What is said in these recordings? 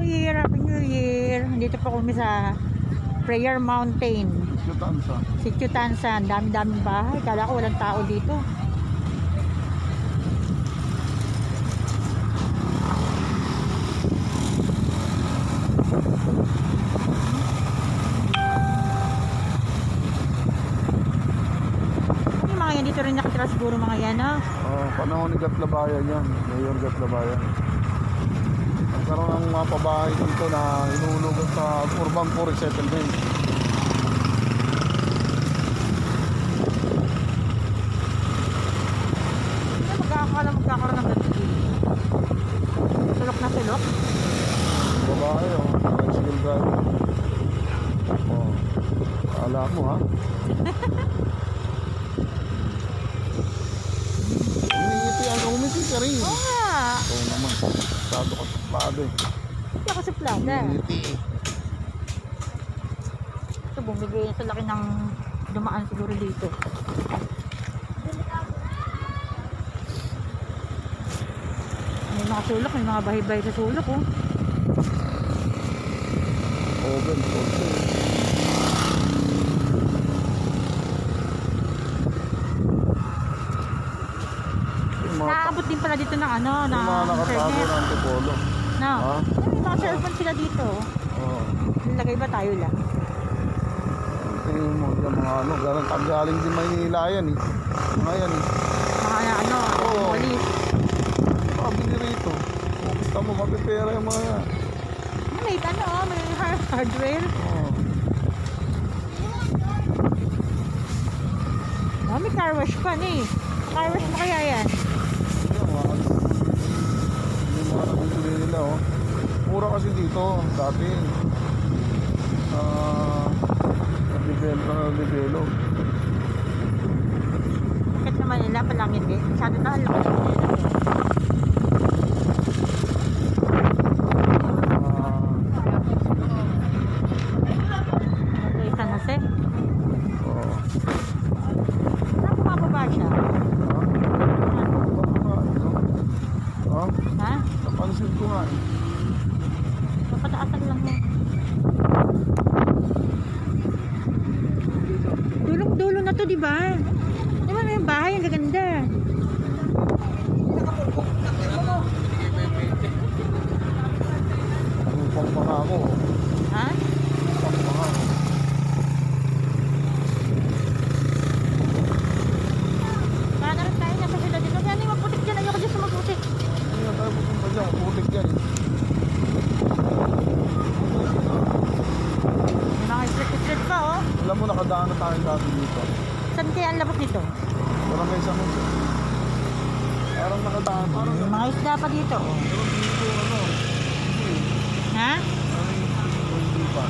Year! Happy New Year! Dito po kami sa Prayer Mountain. Sitio Tansan. Dami-daming bahay. Kala ko walang tao dito. Yung mga yan dito rin nakatira siguro mga yan, no? Panahon ni Gatlabayan yan. Mayor Gatlabayan. Nagkaroon ng mga pabahay dito na inuulugan sa urban forest settlement. Magkakaroon ng ganito. Sulok na sulok. Babae, tricycle driver. Kala mo, ha? Umiti ka rin. Oo nga. Oo naman. Sado ka sa plado eh. Hindi ako suplada. Umiti. Ito, bumibigay sa laki ng dumaan siguro dito. May mga sulok, may mga bahay-bahay sa sulok, oh. Oven, Naaabot din pala dito ng ano, na mga nakatago internet. ng antipolo. No. Ha? May mga cellphone sila dito. Oo. Nilagay ba tayo lang? Tingin mo, yung mga ano, galing din Maynila yan eh. Mga yan eh. Mga ano, Oo. polis. Pabili rito. Kita mo, mapipera yung mga yan. May ano, may hardware. Oo. Oh, may car wash pa eh. Car wash mo kaya yan? Yung mga nabibili nila, oh. Mura kasi dito, dati. Nabibelo. Bakit naman nila palang hindi? Masyado na alam. Okay, San Jose. Oo. Saan bumababa siya? Ha? Ha? Napansin ko nga eh. Papataasan lang mo. Dulong-dulo na to, di ba? Di ba may bahay? Ang gaganda. Upang pa nga ako. Ha? Upang pa nga ako. Paano rin tayo? Nasa sila dito. Yan yung magputik dyan. Ayoko dyan sa magputik. Hindi na tayo pupunta dyan. Putik dyan eh. May mga street pa, oh. Alam mo, nakadaan na tayo dati dito. Saan kaya ang labas nito? Barangay San Jose. Parang nakadaan. Parang May mga isda pa dito, oh. pero dito ano. Hindi. Ha? Hindi pa.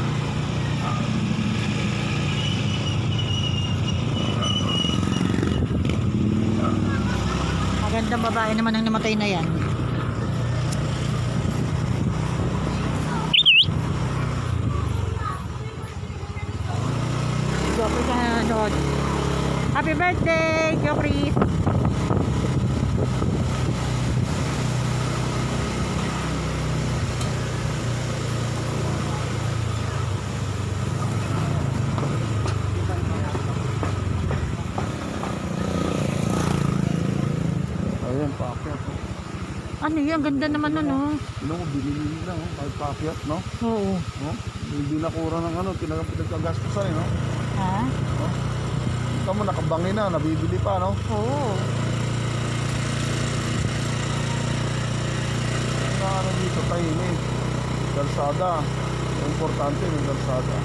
Magandang babae naman ang namatay na yan. Jopri ka na nanood. Happy birthday, Jopri! Ayan, paakyat. Ano yan? Ganda naman nun, oh. Ano mo, binili nila, oh. Kahit paakyat, no? Oo. No? Hindi nakura ng ano, pinagkagastusan, no? Ha? No? Ikaw mo, nakabangi na, nabibili pa, no? Oo. Ano dito, tahimik. Kalsada. Importante yung kalsada.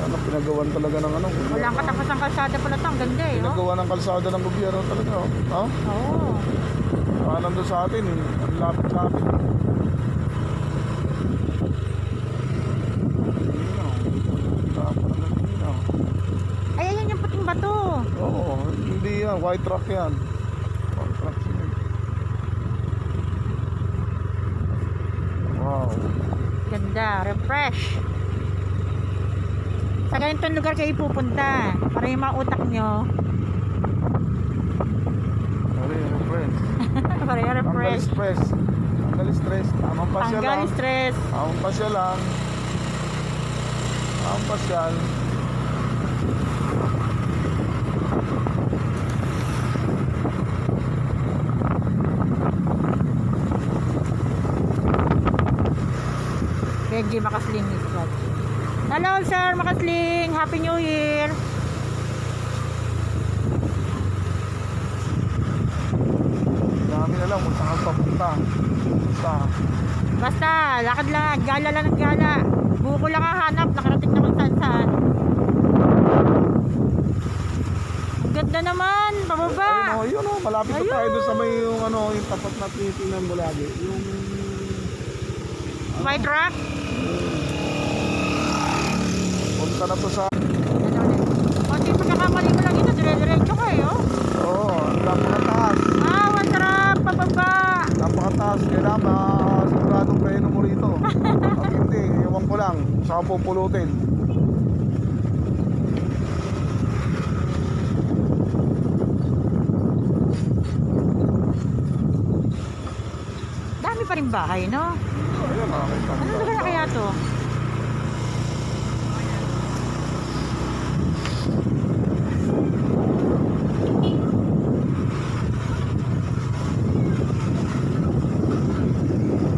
Ano, pinagawan talaga ng ano? Walang katapos ang kalsada pala ito. Ang ganda, eh, oh. Pinagawa ng kalsada ng gobyerno talaga, oh. Ha? Oo. Paano doon sa atin, eh? Ang lapit-lapit. Ay, ayan yung puting bato. Oo, hindi yan. White rock yan. White rock yan. Wow. Ganda. Refresh. Sa ganitong lugar kayo pupunta para yung mga utak nyo. Sorry, refresh. Prayer Tanggal fresh. stress. Tanggal stress. Tamang pasyal Tanggal lang. stress. Tamang pasyal lang. Tamang pasyal. Benji Makasling is watching. Hello sir Makasling, Happy New Year. Dami na lang kung saan papunta. Basta. Basta, lakad lang, gala lang ng gala. Buko lang ang hanap, nakarating na kung saan saan. Ang ganda naman, pababa. Ayun o, malapit na Ayun. tayo doon sa may yung ano, yung tapat na tinitingnan mo lagi. Yung White rock. punta na to sa Ano ulit? Konti pagkakamali mo lang ito, dire-diretso ka eh, oh. oo, napakataas. Ang sarap, pababa. Napakataas. Kailangan siguradong preno mo rito. Pag hindi, iwan ko lang. Saan pupulutin. Dami pa rin bahay, no? Ayun, nakakita. Anong lugar na kaya to?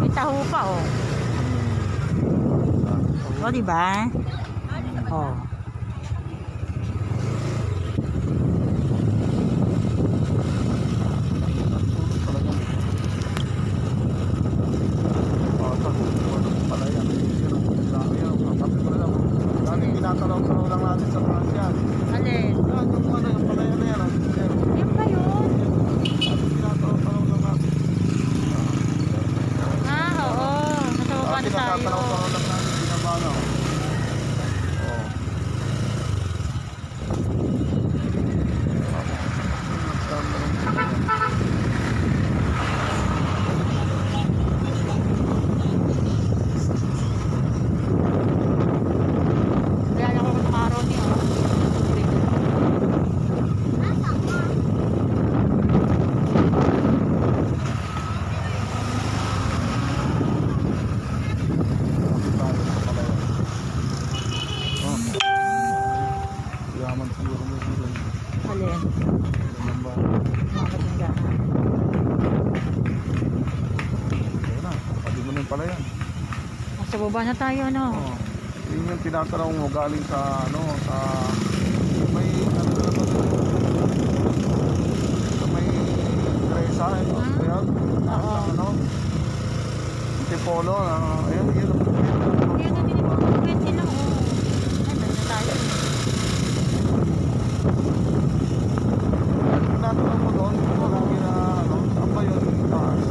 May taho pa, oh. O, diba? Oh. Tinatalaw-talaw lang natin sa taas yan. Alin? Yan, yung ano, yung palayan na yan. Yan. Yan ba yun? Tinatalaw-talaw lang natin. Ah, oo. Nasa baba na tayo. Tinatalaw-talaw lang natin. Binabano. Oo. Kaya ako ng araw niya. Yaman siguro mo siguro. Alin? Ganun ba? Mga katinggahan. Ayun na, pwede mo na yung palayan. Nasa baba na tayo, no? Oo. Yun yung tinatanong mo galing sa ano, sa may ano na naman sa may Teresa, ano? Hmm? Ayan, Oo. ano? Tipolo, ayan, yun. Yan na din ito. Pwede lang, oh. Ay, balik na tayo. Tinatanong mo doon, kung lagi na ano, saan ba yun yung taas?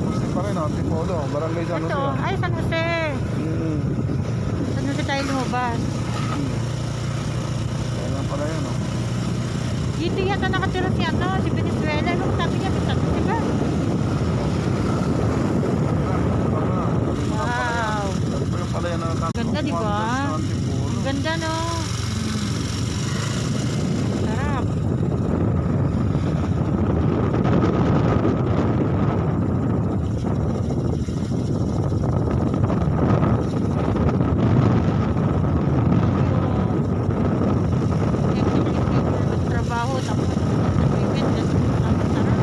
Gusto pa rin, Tipolo, barangay San Jose. Ito, ay, San Jose. Mm. San Jose tayo lumabas. Ayan pala yun, oh. Dito yata nakatira si ano, si Venezuela. Ano sabi niya, San Jose, diba? Wow. Ganda, di ba? Ang ganda, no? Sarap. Trabaho, tapos weekend, ang sarap.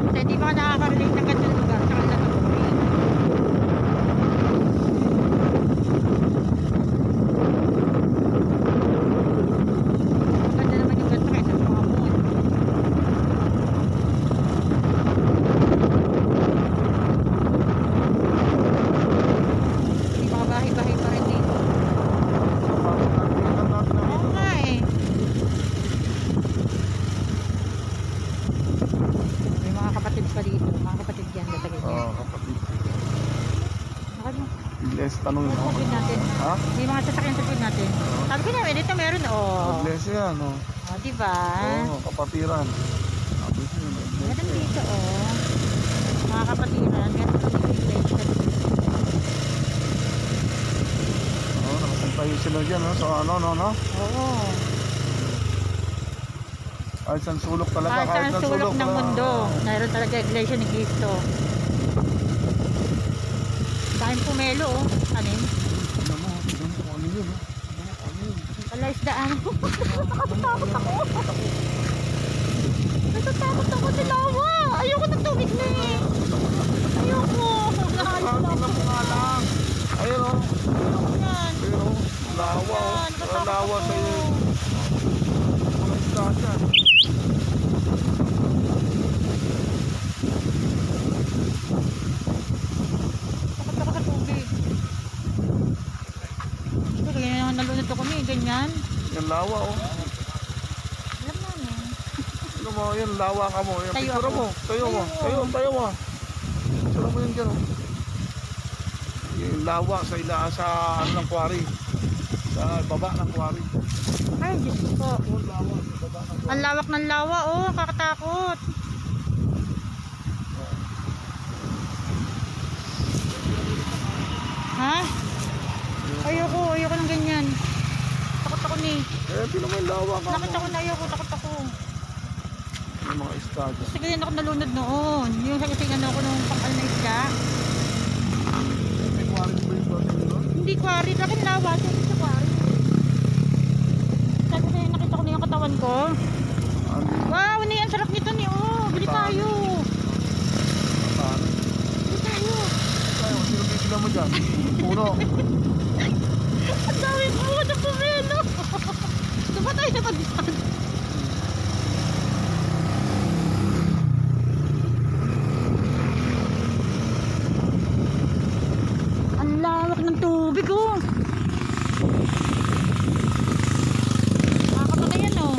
Kasi di ba ka nakaka-relate ng gandang lugar sa kanila ng buhay? Maganda naman yung ganda kaysa sa mga moon. May mga bahay-bahay pa rin dito. Oo nga eh. May mga kapatid pa dito. Mga kapatid yan. Latagay niya. kapatid. Bakit mo? Bless, tanongin mo. Sa natin. Ha? May mga sasakyan sa food natin. Sabi ko namin, dito meron, oh. Bless yan, oh. Oh, diba? Oo, kapatiran. Sabi siya, bless Meron yan. dito, oh. Mga kapatiran, meron kami dito. Oo, nakapuntahin sila dyan, no? So, no? Oo. Kahit saan sulok talaga, Kahit saan sulok ng mundo, mayroon talaga iglesia ni Cristo. Dahil pumelo, oh. Kanin. Ano mo, ano yun, no? Ano yun? Palaisdaan. Natatakot ako. Natatakot ako sa lawa. Ayoko ng tubig na eh. Ayoko. Tingnan mo nga lang. Ayun, oh. Yan. Pero, lawa, oh. Natatakot Lawa ako. sa'yo. Mga isda dyan. Takot ako sa tubig. Ito, kaya naman nalunod ako ni ganyan. Yan lawa, oh. Alam namin. Ano mo, yan, lawa ka mo. Yan, Tayo picture ako. mo. Tayo mo. Tayo. Tayo mo. Picture mo yun dyan, oh. Yung lawa sa ano ng quarry. Sa baba ng quarry. Ay, Diyos ko. Yung lawa sa baba ng quarry. Ang lawak ng lawa, oh. Kakatakot. Ha? Ayoko ng ganyan. Takot ako ni. Eh, di naman lawa ka Nakita ko mo. na ayoko, takot ako. Yung mga isda dyan. Kasi ganyan ako nalunod noon. Yung sakitingan ako nung pangkal na isda. May quarry ba yung dati doon? Hindi quarry, bakit lawa? Sabi sa quarry. Sabi sa'yo, nakita ko na yung katawan ko. Ano yun? Wow, ano yan? Sarap nito ni. Oh, bili tayo. Ano? Bili tayo. Tayo, sino bibila mo dyan? Puno. Ang dami po na pumelo. Diba tayo na pagbisan? Ang lawak ng tubig, oh. Nakakata na yan, oh.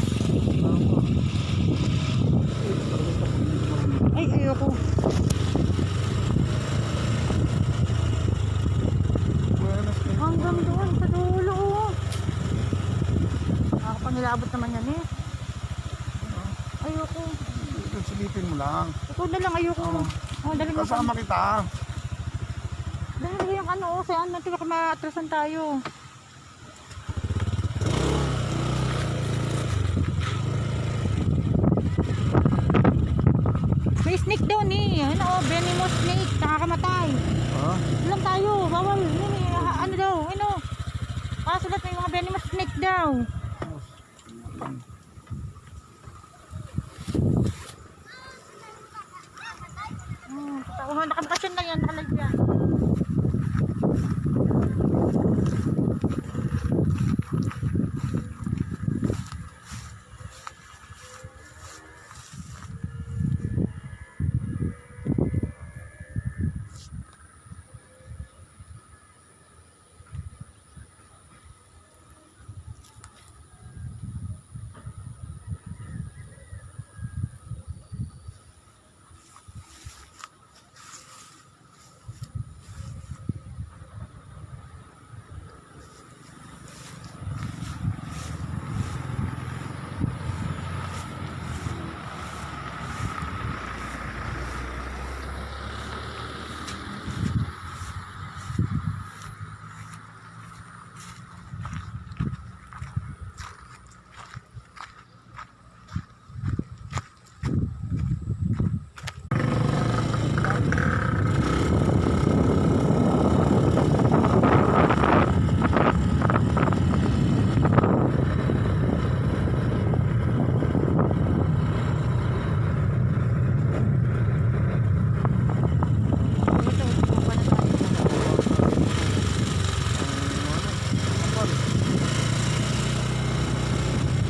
Ay, ayoko. Buenas ka. Hanggang doon, sa dulo, oh. Nakakapangilabot naman yan, eh. Ayoko. Silipin mo lang. Ikaw na lang, ayoko. Oo. Oh, dali mo Kasama kita. dahil yung ano, oh, sa ano, baka maatrasan tayo. May snake daw ni, ano, oh, venomous snake, nakakamatay. Ha? Ilang tayo, bawal, yun eh, ano daw, ano. Kasulat may mga venomous snake daw. Totoo, nakabakasyon na yan, nakalive yan.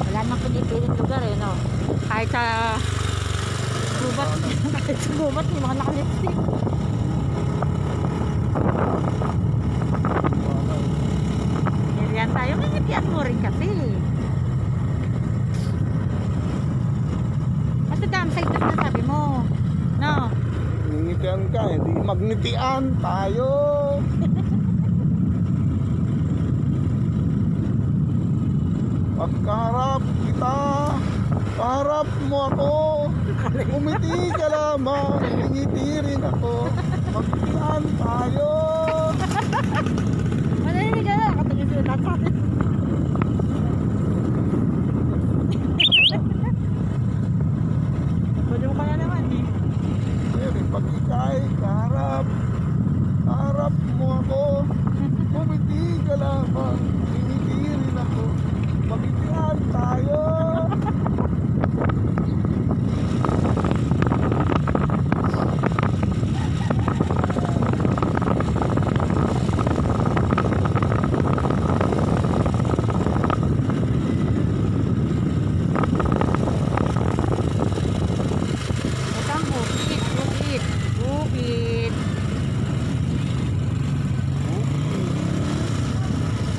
Wala nang pinipiling lugar eh, no? Kahit sa gubat, kahit sa gubat, may mga nakalipstick. Yan tayo, ngingitian mo rin kasi. Basta dam side na sabi mo. No? Ngitian ka, hindi magnitian tayo. Pagkaharap kita, paharap mo ako. Umiti ka lamang, ngiti rin ako. Magpilihan tayo. Manahimik ka na. Katingin sila lahat sa atin. Baliw ka na naman eh. Pero pag ika'y kaharap, harap mo ako. Umiti ka lamang, ngiti rin ako. Magpilihan tayo. Bukang bukit, bukit, bukit.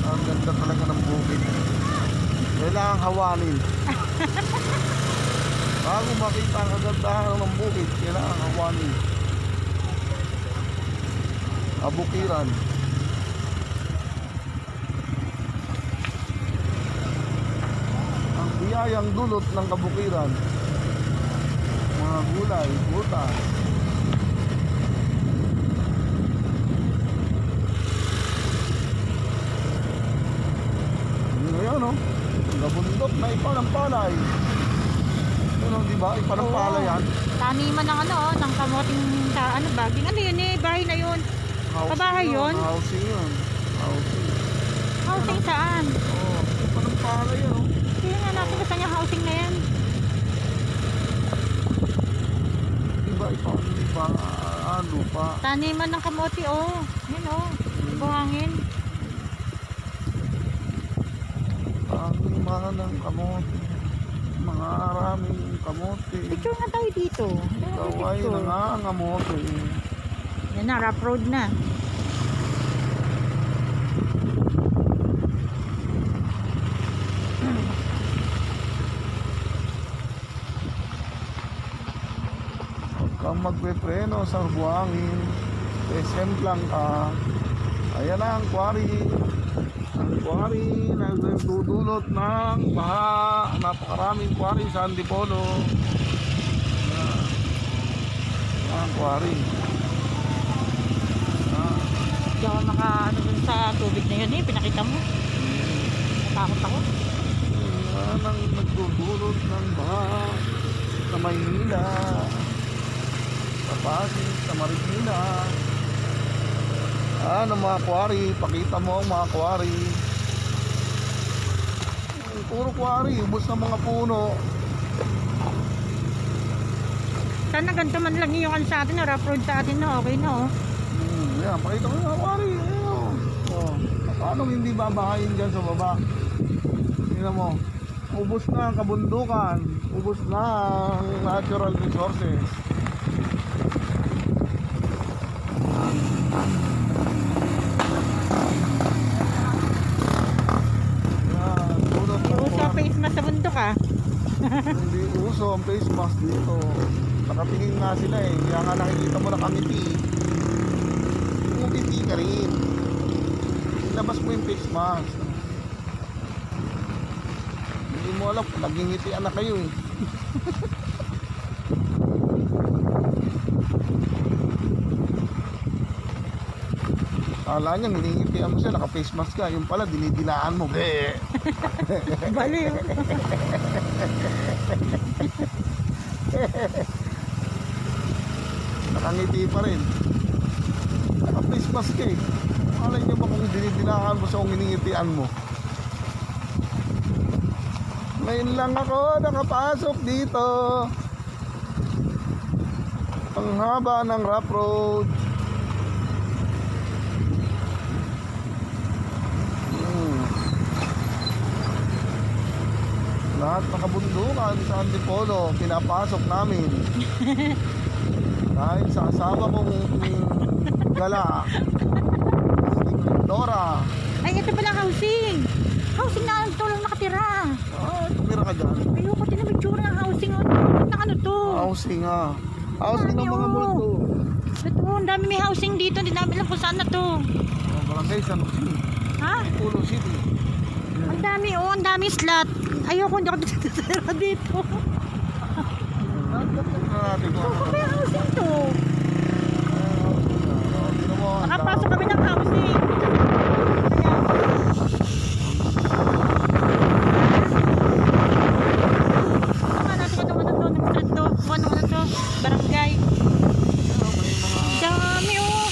Ang ganda talaga ng bukid. Kailangan hawanin. Bago makita ang kagandahan ng bukid, kailangan hawanin. Kabukiran. Ang biyayang dulot ng kabukiran. Mga gulay, butas. Ngayon, no? Nabundok na ipa ng palay. Ano, di ba? Ipa ng Oo. palay yan. Taniman ng ano, ng kamoting sa ano baging. Ano yun eh, bahay na yun. Pabahay yun? Housing yun. Housing. Housing saan? Oo. Ipa ng palay yan, no? Kaya nga natin gusto niya housing na yan. Iba, ano pa. Taniman ng kamote, oh. Yun, oh. Buhangin. Ang mga ng kamote. Mga araming kamote. Picture nga tayo dito. Ikaw ay nangangamote. Yan na, rough road na. Huwag kang magpepreno sa buhangin. SM lang ka. Ayan na ang quarry. Ang quarry na nagdudulot ng baha. Napakaraming quarry sa Antipolo. Ayan. Ayan ang quarry. Ayan. Hindi ako ano dun sa tubig na yun eh. Pinakita mo. Natakot ako. Ayan ang nagdudulot ng baha sa Maynila, sa Pasig, sa Marikina. Ang mga quarry, pakita mo ang mga quarry. Puro quarry, ubos ng mga puno. Sana ganito man lang yung ano sa atin, na rough road sa atin na okay na, oh. Yan, pakita mo yung mga quarry. Ayun. Oh, paano hindi babahayin dyan sa baba? Tingnan mo, ubos na ang kabundukan, ubos na ang natural resources. Yan, tulad ng Uso mga- face mask sa bundok, ah. Hindi uso ang face mask dito. Nakatingin nga sila eh. Kaya nga nakikita mo nakangiti. Ngumiti ka rin. Ilabas mo yung face mask. Hindi mo alam kung nagingitian na kayo eh. Kala niya nilingitian mo siya, naka face mask ka. Yung pala dinidilaan mo. Bleh. Baliw. Nakangiti pa rin. Naka-face mask eh. Malay nyo ba kung dinidilaan mo sa kung iningitian mo? Ngayon lang ako nakapasok dito. Ang haba ng rough road. Lahat ng kabundukan sa Antipolo, pinapasok namin. Dahil sa asawa kong gala, si Dora. Ay, ito pala housing. Housing na ito lang nakatira. Tumira ka dyan. Ayoko, tinamitsura ng housing. Na ano to? Housing ha. Housing ng mga multo. Ito, ang dami may housing dito. Hindi namin alam kung saan na to. Barangay San Jose, Ha? Antipolo City. Ang dami, oh, ang dami slot. Ayoko, hindi ako dito. natin kung ano. Kaya housing to. Tingnan mo, ang Nakapasok dami. kami ng housing. Saka natin ano to, ng street to. Ano to, barangay. Ano, may mga Ang dami oh.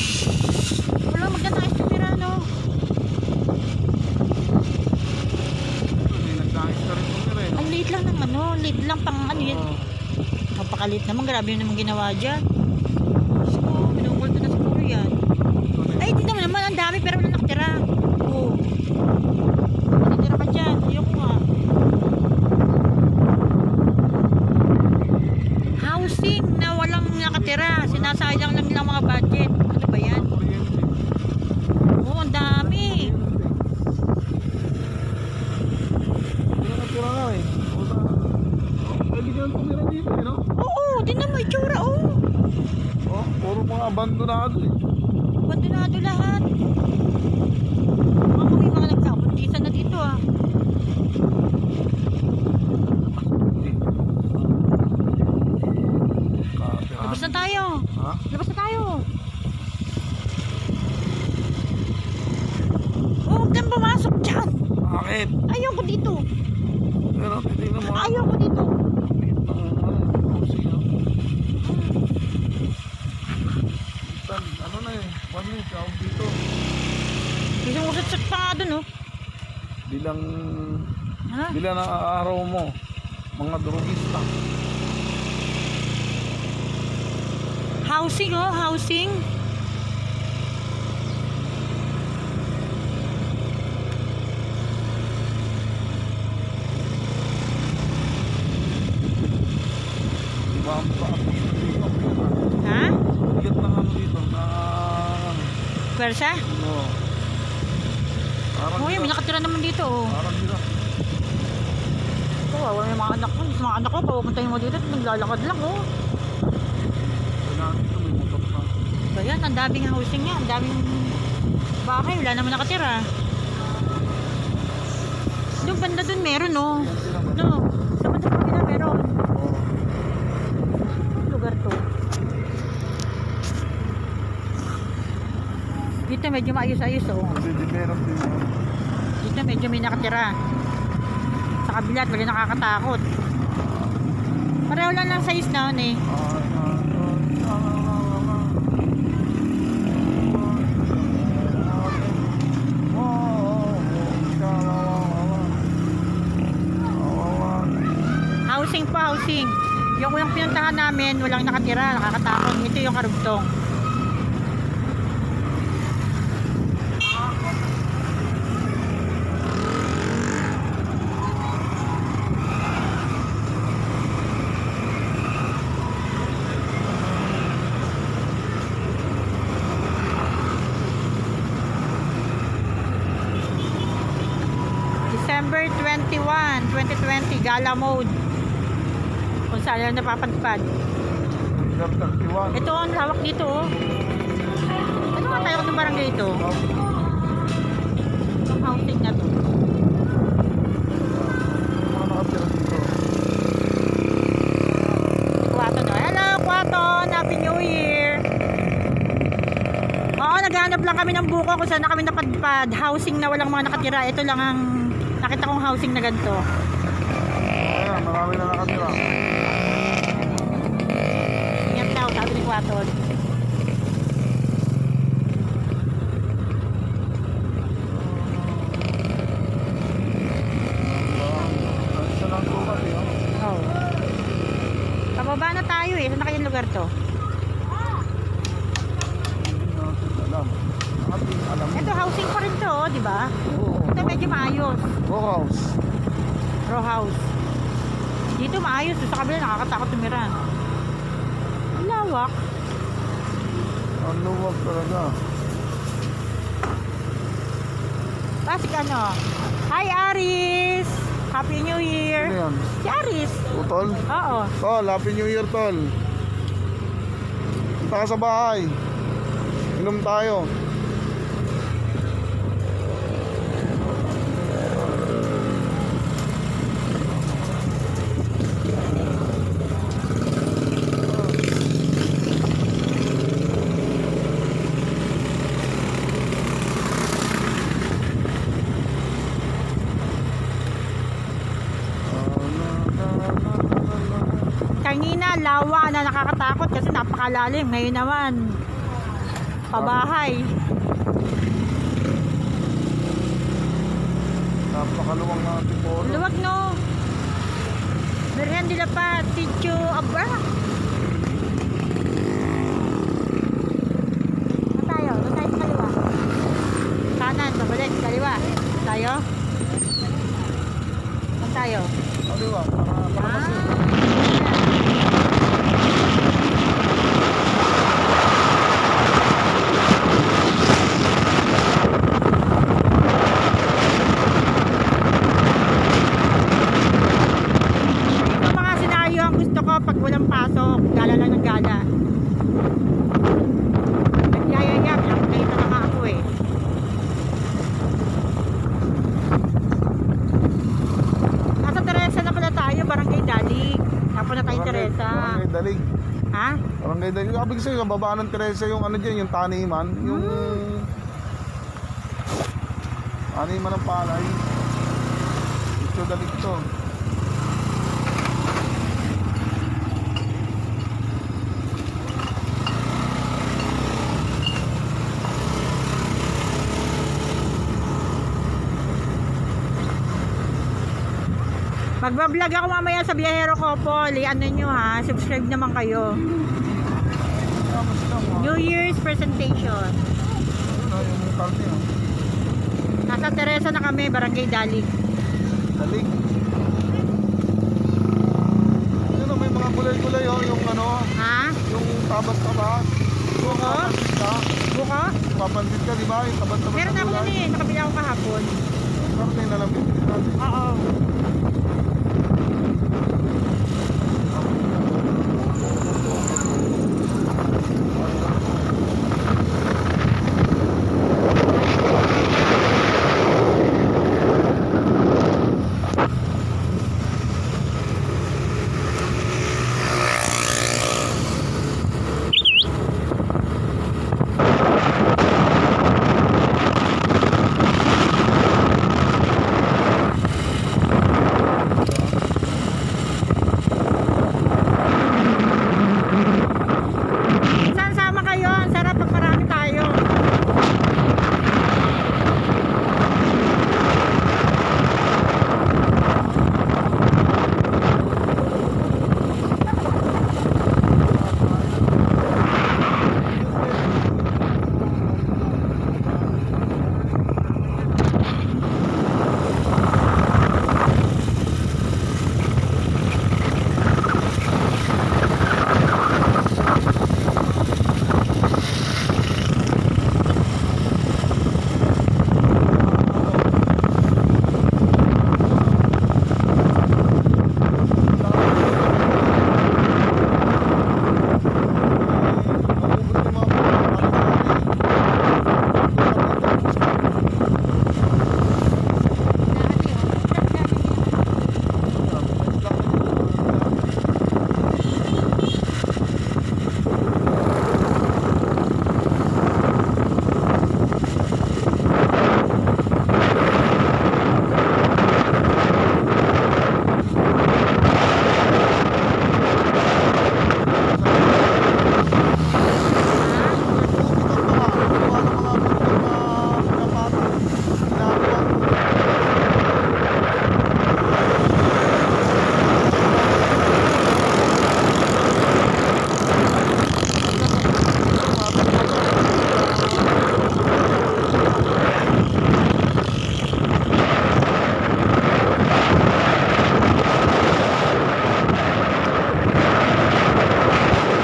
Wala magdanais yung tira no. may nagdahis ka rin kung rin. Ang liit lang ng ano, liit lang pang ano yun. Oo. Napakaliit naman, grabe yun naman ginawa dyan. So, pinungkulto na siguro yan. Ay, di naman, ang dami pero wala nakatira. Oo. Nakatira ka dyan, ayoko nga. Housing na walang nakatira, sinasayang lang nilang mga budget. Ano ba yan? Kuryente. Oo, ang dami. Nakatira nga eh. Pwede ka lang tumira dito eh, no? Oo, di naman itsura, oo. Oh, puro mga abandonado eh. Abandonado lahat. Mga may mga nagkabuntisan na dito ah. Labas na tayo. Ha? Labas na tayo. Oh, huwag kang pumasok dyan. Bakit? Ayaw ko dito. Pero titignan mo. Ayaw ko dito. Ano na eh, paano yung tawag dito? Isang usat-sat pa nga dun oh. Bilang Ha? na araw mo, mga drogista. Housing oh, housing. Diba ang baas dito? Ha? Bigat ng ano dito, na Pwersa? ano. Parang Oh, yan, may hirap. nakatira naman dito oh. Parang hirap. Ito, wala yung mga anak ko. Mga anak ko, papupuntahin mo dito at naglalakad lang oh. Kailangan dito may motor na. So yan, ang daming housing yan, ang daming bahay, wala naman nakatira. Doon banda doon meron no. Yan sila ba? No, sa banda kabila meron. Oo. Lugar to. Dito medyo maayos-ayos oh. Kasi di meron din yun. Dito medyo may nakatira. Sa kabila, wala nakakatakot. Pareho lang ng size na eh. Housing pa, housing. Yung unang pinuntahan namin, walang nakatira, nakakatakot. Ito yung karugtong. December 21, 2020, gala mode. Kung saan lang napapadpad. Ito ang hawak dito oh. Ano nga tayo ng barangay ito? Itong housing na to. Kwaton oh. Hello Kwaton! Happy New Year! Oo, naghahanap lang kami ng buko kung saan na kami napadpad. Housing na walang mga nakatira. Ito lang ang nakita kong housing na ganito. Ayan, marami na nakatira. Ingat daw, sabi ni Kwaton. Isa lang sukat eh. Oh. Pababa na tayo eh. Saan na kayong lugar to? Hindi natin alam. Ating alam. Ito housing pa rin to, oh, di ba? Oo. Ito medyo maayos. Row house. Row house. Dito maayos. Sa kabila nakakatakot tumira. Ang lawak. Ang luwag talaga. Pasik ano? Hi Aris! Happy New Ano Year! yan? Si Aris! Utol? Oo. Tol, Happy New Year, Tol. Punta ka sa bahay. Inom tayo. Kanina, lawa na nakakatakot kasi napakalalim. Ngayon naman, pabahay. Napakaluwang na tiporo. Luwag no. Virgen de la Paz, Sitio Abra. Saan tayo? Doon tayo sa kaliwa. Kanan, pabalik, kaliwa. Tayo? Saan tayo? Kaliwa, para kasi. Ito mga senaryo ang gusto ko pag walang pasok. Gala lang ng gala. Nagyayayap. Nakita na nga ako eh. Nasa Teresa na pala tayo. Barangay Dalig. Napunta tayong Teresa. Barangay Dalig. Ha? Barangay Dalig. Sabi ko sa'yo, babaan ng Teresa yung ano dyan, yung taniman. Yung taniman ng palay. Ito Dalig to. Magbablog ako mamaya sa Biyahero Couple. Ano nyo ha? Subscribe naman kayo. Tapos lang, New Year's presentation. yung karte. Nasa Teresa na kami, Barangay Dalig. Dalig. Ano, may mga kulay-kulay yung ano, Ha? yung tabat-tabat. Yung Buko? papansit ka. Buko? Papansit ka, di ba? Yung tabat-tabat Meron na ako kulay. nun eh. Nakabili ako kahapon. Karte na lang bibili natin. Oo. Minsan sama kayo. Ang sarap pag marami tayo.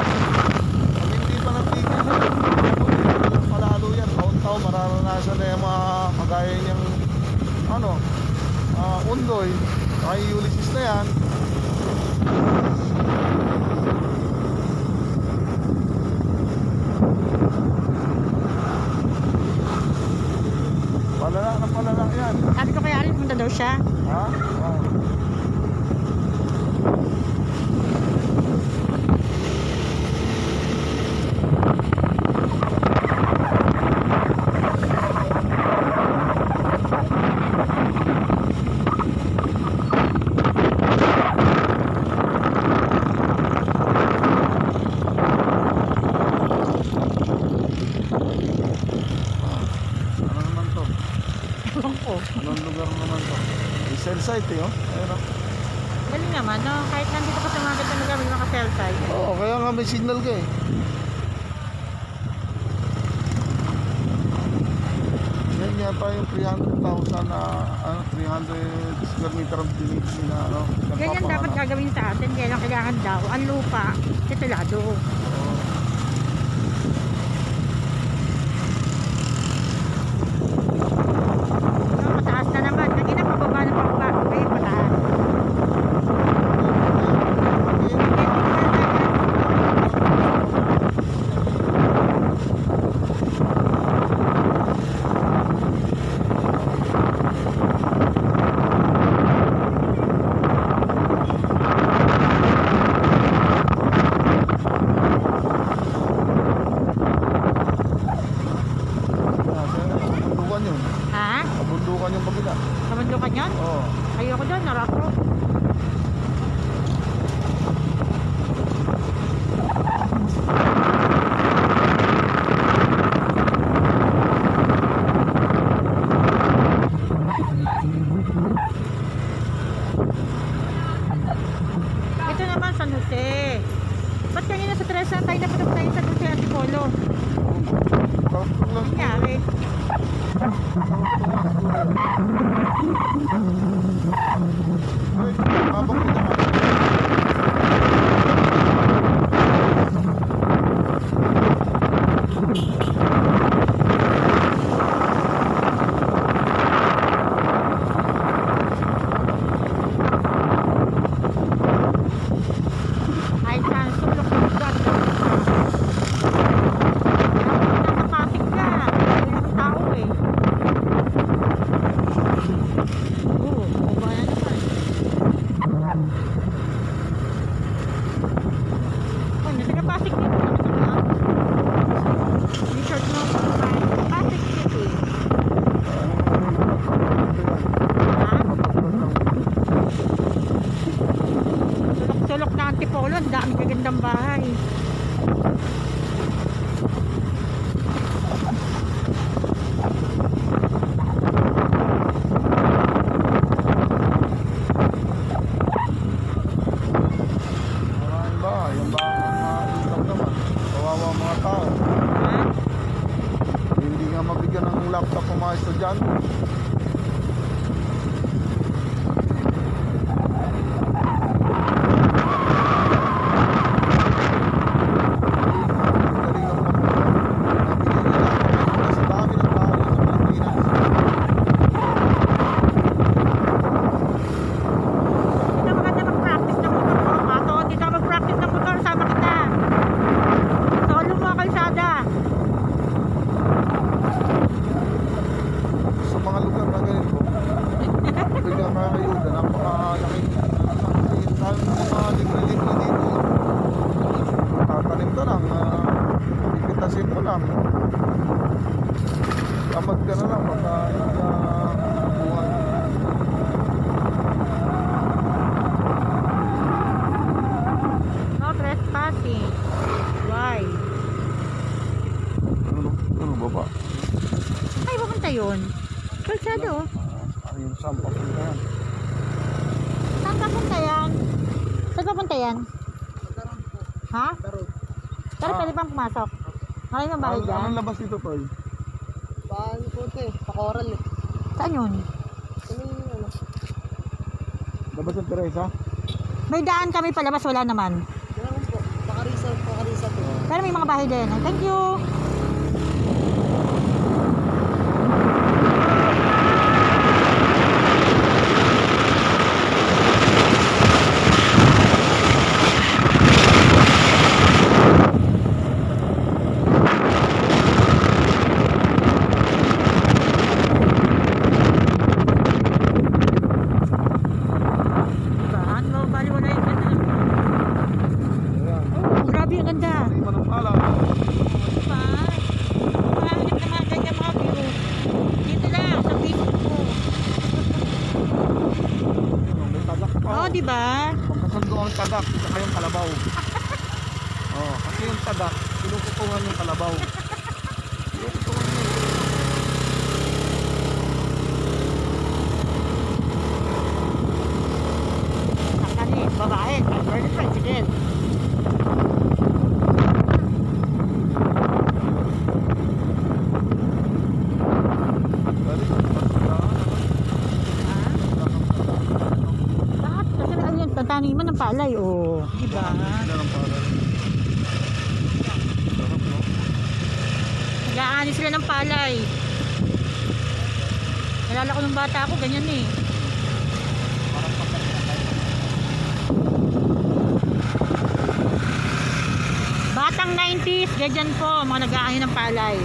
Hindi pa nagtigil. Palalo yan. Taon-taon mararanasan na yung mga kagaya niyang ano, Undoy. Kay Ulysses na yan. Palala na palala yan. Sabi ko kaya Alin, punta daw siya. Ha? Oh. site eh, oh. Ayun, oh. Galing naman, no? Kahit nandito ka sa mga ganito nagamit mga cell site. Oo, kaya nga may signal ka eh. Yan yata yung 300,000 na, 300 square meter of units na, ano. Ganyan dapat gagawin sa atin. Kaya lang kailangan daw ang lupa titulado. No, mataas na naman. Kanina pababa na pababa. Ngayon mataas. Kabundukan yun. Ha? Kabundukan yung kabila. Kamandukan yan? Oo. Ayoko doon, narapro. Ito naman San Jose. Ba't kanina sa Teresa tayo napunta tayo sa Jose Antipolo? Tapos lang. Nangyari. Ay, habang pinaka. Ay, saan? Sulok ng lugar. Nakapasig ka. Walang tao eh. Oo, baba na naman. Oh, nagkapasig dito. Resort mo. Pasig City. Ha? Sulok-sulok na Antipolo. Ang dami kagandang bahay. Maraming bahay. Yung bahay ang naman. Kawawa ang mga tao. Ha? Hindi nga mabigyan ng laptop ang mga estudyante. Galing ng mga nabigyan nila sa dami ng bahay sa Pilipinas. Hindi na maganda mag-practice ng motor mo. Mato, hindi ka mag-practice ng motor. Sama kita. Solo mo kalsada. Sa mga lugar na ganito, biglang makakayuda, napakalaki. Tayo mga libre-libre dito. Tatanim ka lang, pipitasin mo lang. Tamad ka na lang, baka buhay. No trespassing. Why? Ano ba ba? Ay, papunta yun. Kalsada oh. Ayun, saan papunta yan? Saan papunta yan? Saan papunta yan? Ha? Pero pwede bang pumasok? Maraming ang bahay dyan? Anong labas dito, Toy? Paano po ito eh? Pakoral eh. Saan yun? Ano yung ano? Labas ng Teresa? May daan kami palabas, wala naman. Meron po. Pakarisa po. Pero may mga bahay din. Thank you! Saan? No, bali wala yung ganda. Ayan. Oh, grabe ang ganda. Hindi man ang pala. Pa. Mahanap na mga ganyan mga view. Dito lang, sa Facebook ko. May tadak pa. Oh, di ba? Pagkasundo ang tadak, saka yung kalabaw. Oh, kasi yung tadak, pinuputungan yung kalabaw. Pinuputungan yun. Diba? Sila ng palay. Sarap, no? Nag-aani sila ng palay. Nalala ko nung bata ako, ganyan eh. Batang 90s, ganyan po, mga nag-aani ng palay.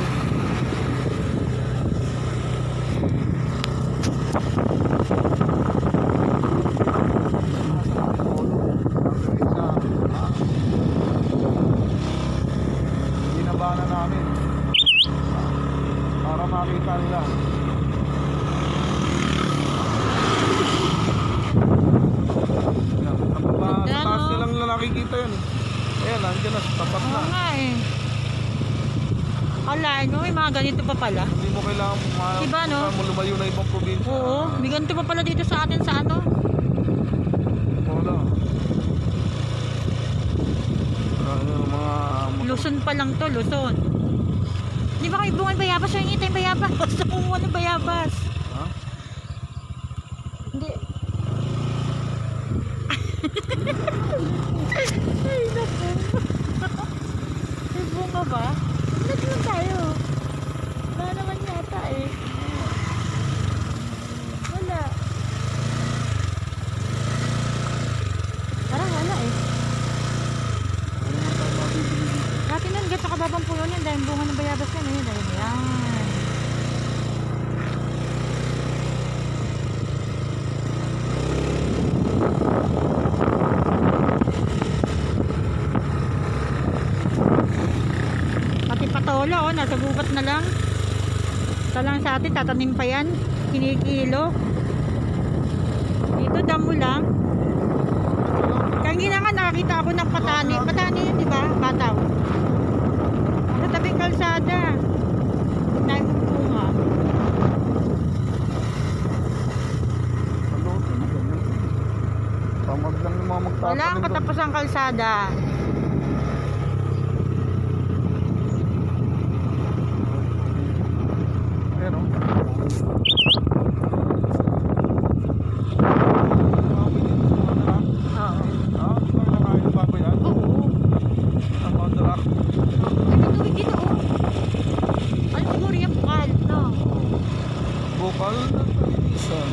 Binaba na namin para makita nila. Yan, sa taas nilang nakikita yun. Ayan, nandiyan na, tapat na. Oo nga eh. Akalain mo, may mga ganito pa pala. Hindi mo kailangan Diba, no? mo lumayo na ibang probinsya. Oo, may ganito pa pala dito sa atin sa ano. Wala. Yung mga Luzon pa lang to, Luzon. Di ba kayo bungan bayabas? Yung ngita yung bayabas. Basta kumuha ng bayabas. ha? Hindi. Ay, naku. May bunga ba? Naglang tayo. Wala naman yata eh. Wala. Parang wala eh. Ano naman tayo mabibili dito? Dati nun, gato kababang puno niyan dahil bunga ng bayabas yan. Ayun, dahil yan. Pati patola, oh, nasa gubat na lang. Ito lang sa atin, tatanim pa yan. Kinikilo. Dito, damo lang. Kanina nga nakakita ako ng patani. Patani yun, di ba? Bataw. Sa tabing kalsada. Dahil bunga. Ano? Ganyan. Tamad lang yung mga magtatanim. Wala ang katapusang kalsada. Ayan, oh. Oo. Ah, di ba nakain ng baboy yan? Oo. Ang mga darak. Ay, may tubig dito, oh. Ano siguro yung bukal, no? Bukal na kalinisan.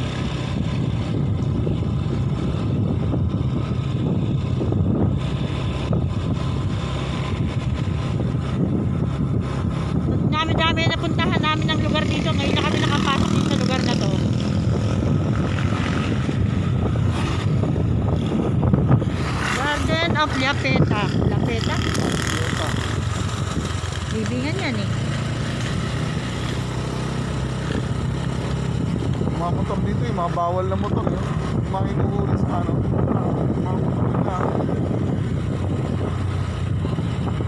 Dami-dami na napuntahan namin ng lugar dito. Ngayon na kami nakapasok dito sa lugar na to. Garden of Lapeta. Lapeta? Bibingan yan eh. Mga motor dito, yung mga bawal na motor. Yung mga inuhuli sa ano. Yung mga motor nila.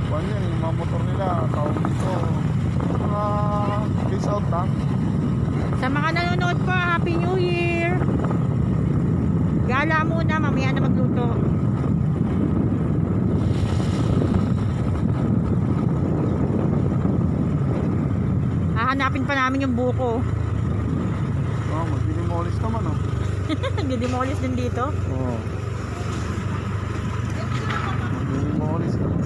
Buwan yan, yung mga motor nila. Tawag dito. Mga face out na. Sa mga nanonood po, Happy New Year! Gala muna, mamaya na magluto. Hahanapin pa namin yung buko. Oh, mag-demolish naman, oh. Nagdidemolish din dito. Oo. Mag-demolish naman.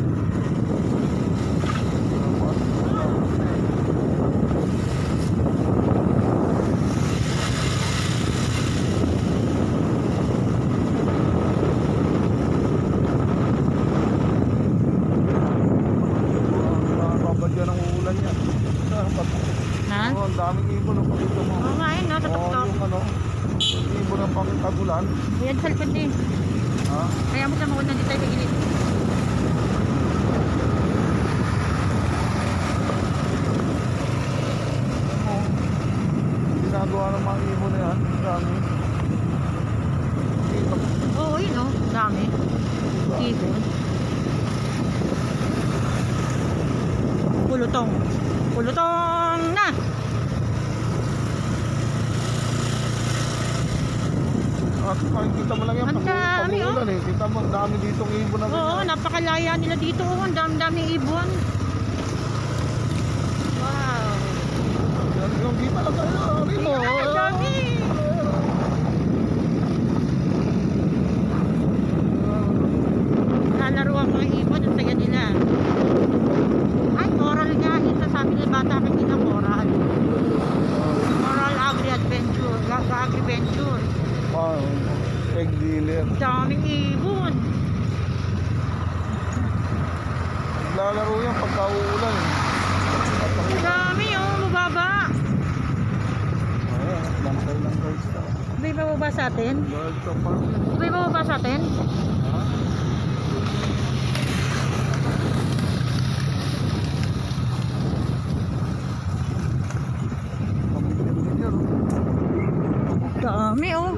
Nakakabadya ng uulan yan. Ha? Oo, ang daming ibon ang pakita mo. Oo nga yun, no? Sa Oo, tuktok. yung ano, yung ibon ang pakitagulan. Ayan sa likod din. Ha? Kaya mo sa mga nandito tayo sa gilid. Oo. Ginagawa ng mga ibon na yan. Ang dami. Dito. Oo, yun o. Dami. Ibon. Pulutong. Pulutong na! At makikita mo lang yan Ang dami, pag-uulan eh. Kita mo, ang dami ditong ibon na Oo, ganyan. napakalaya nila dito. Oo, ang dami-daming ibon. Wow. Yung kita lang tayo. Rito. Ay, ang dami. naglalaro ang mga ibon, ang saya nila. Ay, coral nga. Yung sasabi ng bata kanina, coral. Coral agri-adventure. Agri-venture. Wow, egg dealer. Daming ibon. Naglalaro yan pagka uulan. Dami oh, mababa. Ayan, langkay lang guys. May mababa sa atin? Bird to park. May mababa sa atin? Ha? Dami oh.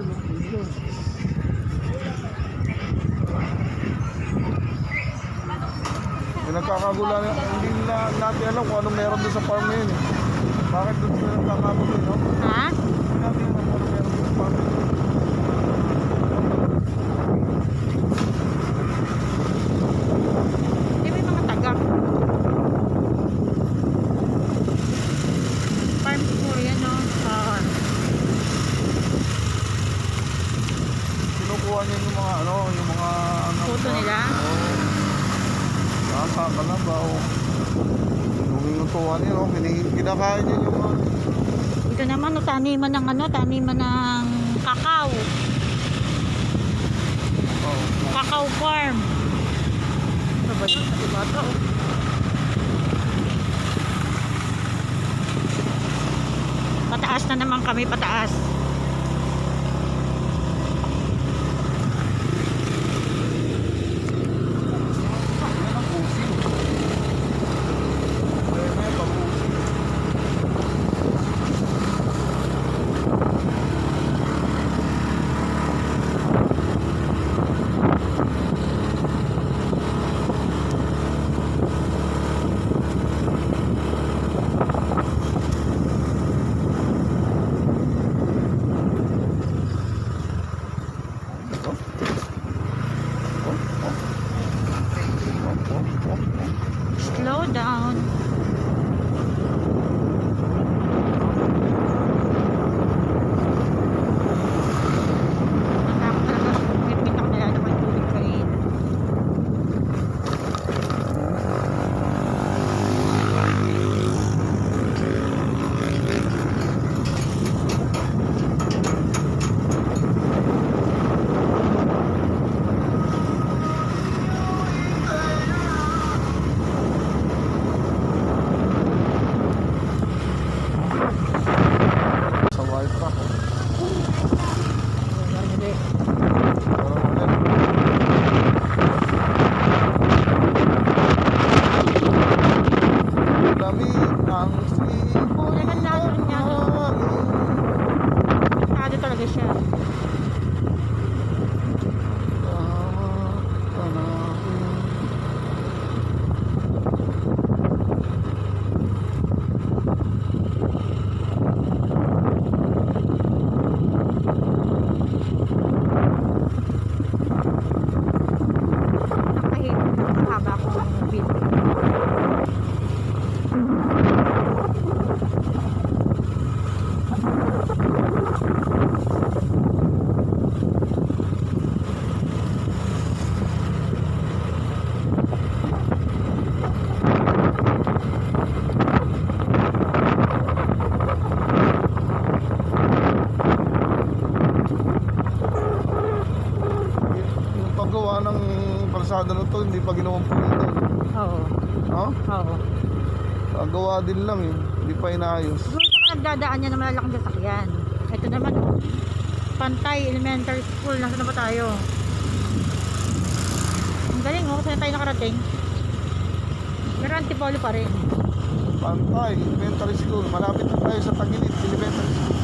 May nagkakagulan, hindi na natin alam kung ano meron doon sa farm na yun. Bakit doon sila nagkakagulan, no? Ha? Hindi natin alam kung ano meron doon sa farm na yun. Di may mga tagak. Farm siguro yan no? Oo. Kinukuha niya yung mga ano, yung mga Photo nila? Oo. Nasa kalabaw. Nutuwa niya, no? Kinakain niya yung mga... Ito naman no, taniman ng ano, taniman ng kakao. Oh, Kakao farm. Ano ba yun? Sa bata oh. Pataas na naman kami, pataas. yan ang pusi. May papusi. Slow down. Natakot talaga ako. Pipit ako na naman tubig kain. Sa white truck. Hindi. Parang ulit. Dami ang sipon. Nagandaan niya. Sado talaga siya. Nakahipon na mahaba akong video. Yung paggawa ng kalsada na to, hindi pa ginawang pulido. Oo. Ha? Oo. Paggawa din lang eh. Hindi pa inayos. Siguro sa mga nagdadaan niya na malalaking sasakyan. Ito naman, oh. Pantay Elementary School. Nasaan na ba tayo? Ang galing, oh. Saan tayo nakarating? Pero Antipolo pa rin. Pantay, elementary school. Malapit na tayo sa Tagilid, elementary school.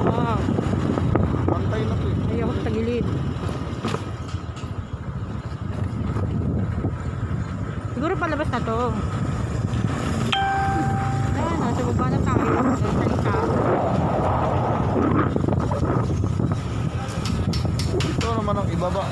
Wow. Pantay na to eh. Ayoko sa gilid. Siguro palabas na to. Ayan, nasa baba na tayo. Salita. Ito naman ang ibaba.